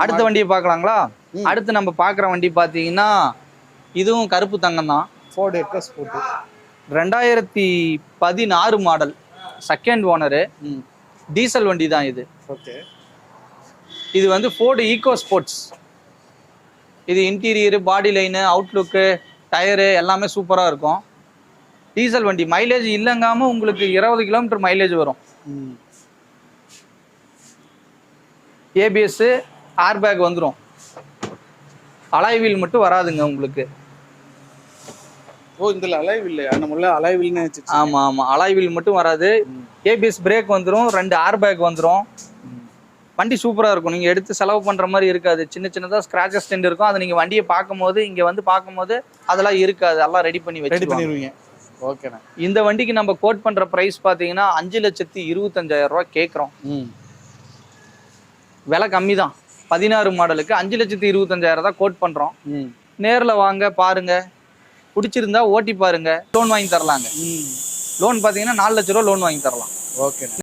அடுத்த வண்டியை பார்க்கலாங்களா? அடுத்து நம்ம பார்க்குற வண்டி பார்த்தீங்கன்னா இதுவும் கருப்பு தங்கம் தான். Ford EcoSport 2016 model, second owner, diesel வண்டி தான் இது. ஓகே. இது வந்து ஃபோர்டு EcoSports. இது இன்டீரியரு, பாடி லைனு, அவுட்லுக்கு, டயரு எல்லாமே சூப்பராக இருக்கும். டீசல் வண்டி, மைலேஜ் இல்லைங்காம உங்களுக்கு 20 கிலோமீட்டர் மைலேஜ் வரும். ஏபிஎஸ், ஏர் பேக் வந்துடும். அலாய் வீல் மட்டும் வராதுங்க உங்களுக்கு. ஓ, இதுல அலாய் வீல் இல்லையா? நம்மள அலாய் வீல்னு நினைச்சிட்டு. ஆமா ஆமா, அலாய் வீல் மட்டும் வராது. ஏபிஎஸ் பிரேக் வந்துடும், 2 ஏர் பேக் வந்துடும். வண்டி சூப்பராக இருக்கும். நீங்கள் எடுத்து செலவு பண்ணுற மாதிரி இருக்காது. சின்ன சின்னதாக ஸ்க்ராச்சஸ் டெண்ட் இருக்கும். அதை நீங்கள் வண்டியை பார்க்கும்போது, இங்கே வந்து பார்க்கும்போது அதெல்லாம் இருக்காது. அதெல்லாம் ரெடி பண்ணிடுவீங்க. ஓகேண்ணா. இந்த வண்டிக்கு நம்ம கோட் பண்ணுற ப்ரைஸ் பார்த்தீங்கன்னா 5,25,000 கேட்குறோம். விலை கம்மி தான். 16 மாடலுக்கு 5,25,000 தான் கோட் பண்ணுறோம். நேரில் வாங்க, பாருங்க, பிடிச்சிருந்தா ஓட்டி பாருங்க, லோன் வாங்கி தரலாங்க. லோன் பார்த்தீங்கன்னா 4 லட்ச ரூபா லோன் வாங்கி தரலாம். ஓகேண்ணா.